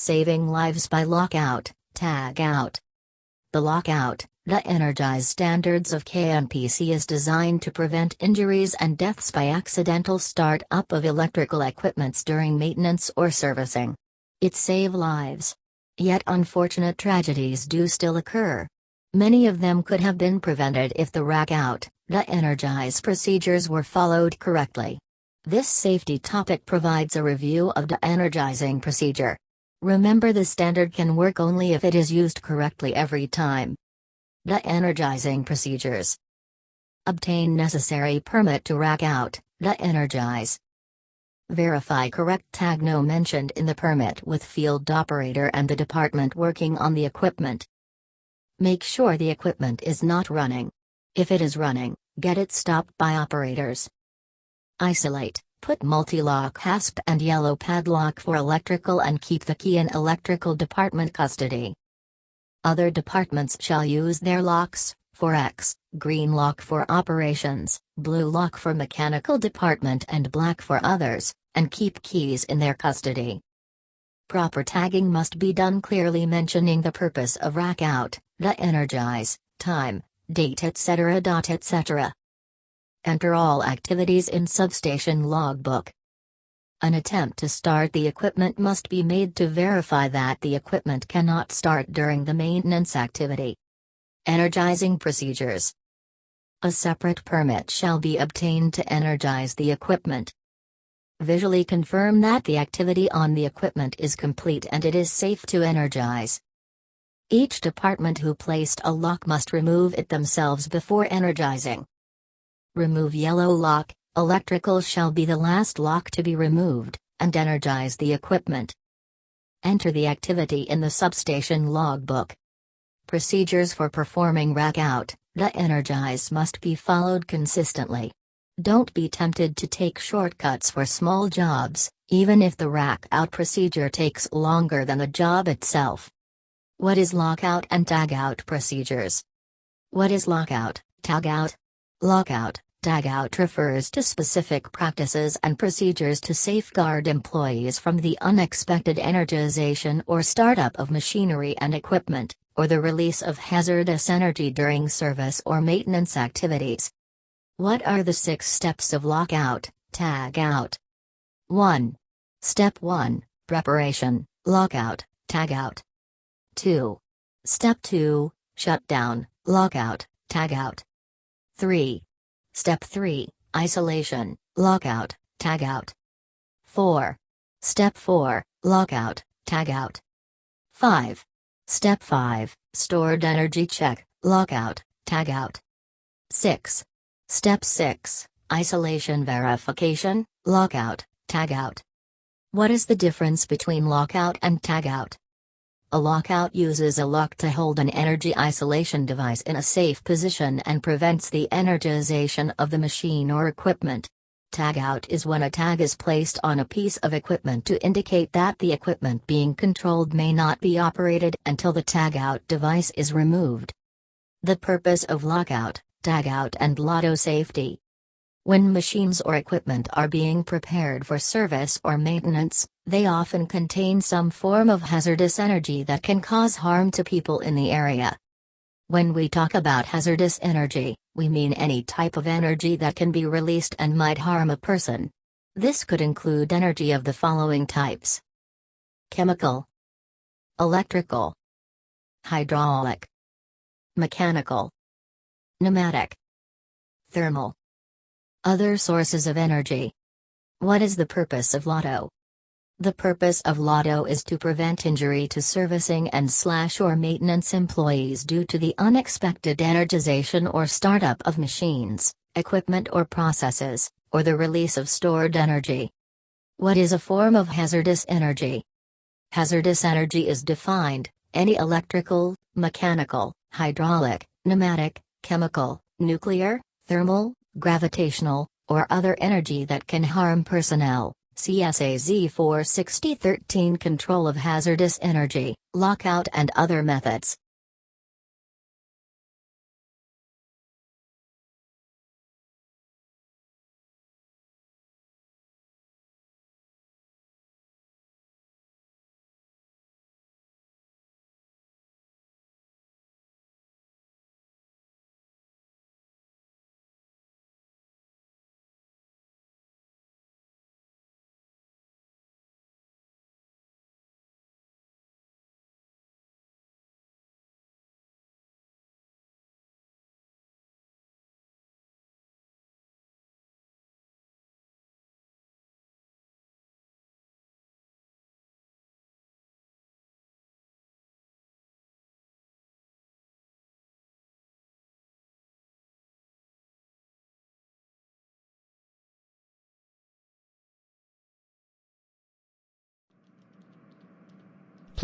Saving lives by lockout, tagout. The lockout, de-energize standards of KNPC is designed to prevent injuries and deaths by accidental start-up of electrical equipments during maintenance or servicing. It saves lives. Yet unfortunate tragedies do still occur. Many of them could have been prevented if the lockout, de-energize procedures were followed correctly. This safety topic provides a review of de-energizing procedure. Remember, the standard can work only if it is used correctly every time. De-energizing procedures. Obtain necessary permit to lockout, de-energize. Verify correct tag no mentioned in the permit with field operator and the department working on the equipment. Make sure the equipment is not running. If it is running, get it stopped by operators. Isolate, put multi-lock hasp and yellow padlock for electrical and keep the key in electrical department custody. Other departments shall use their locks, for X, green lock for operations, blue lock for mechanical department and black for others, and keep keys in their custody. Proper tagging must be done clearly mentioning the purpose of lockout, de-energize, time, date etc. Enter all activities in substation logbook. An attempt to start the equipment must be made to verify that the equipment cannot start during the maintenance activity. Energizing procedures. A separate permit shall be obtained to energize the equipment. Visually confirm that the activity on the equipment is complete and it is safe to energize. Each department who placed a lock must remove it themselves before energizing. Remove yellow lock, electrical shall be the last lock to be removed, and energize the equipment. Enter the activity in the substation logbook. Procedures for performing lockout, de-energize must be followed consistently. Don't be tempted to take shortcuts for small jobs, even if the lockout procedure takes longer than the job itself. What is lockout and tagout procedures? What is lockout, tagout? Lockout, tagout refers to specific practices and procedures to safeguard employees from the unexpected energization or startup of machinery and equipment, or the release of hazardous energy during service or maintenance activities. What are the 6 steps of lockout, tagout? 1. Step 1, Preparation, lockout, tagout. 2. Step 2, Shutdown, lockout, tagout. 3. Step 3, Isolation, lockout, tagout. 4. Step 4, Lockout, tagout. 5. Step 5, Stored energy check, lockout, tagout. 6. Step 6, Isolation verification, lockout, tagout. What is the difference between lockout and tagout? A lockout uses a lock to hold an energy isolation device in a safe position and prevents the energization of the machine or equipment. Tagout is when a tag is placed on a piece of equipment to indicate that the equipment being controlled may not be operated until the tagout device is removed. The purpose of lockout, tagout and LOTO safety. When machines or equipment are being prepared for service or maintenance, they often contain some form of hazardous energy that can cause harm to people in the area. When we talk about hazardous energy, we mean any type of energy that can be released and might harm a person. This could include energy of the following types: chemical, electrical, hydraulic, mechanical, pneumatic, thermal. Other sources of energy. What is the purpose of LOTO? The purpose of LOTO is to prevent injury to servicing and / or maintenance employees due to the unexpected energization or startup of machines, equipment or processes, or the release of stored energy. What is a form of hazardous energy? Hazardous energy is defined: any electrical, mechanical, hydraulic, pneumatic, chemical, nuclear, thermal, gravitational, or other energy that can harm personnel. CSAZ 46013 Control of hazardous energy, lockout and other methods.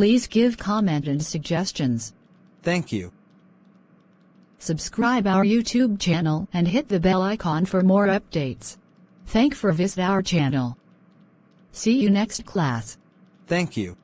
Please give comment and suggestions. Thank you. Subscribe our YouTube channel and hit the bell icon for more updates. Thank for visit our channel. See you next class. Thank you.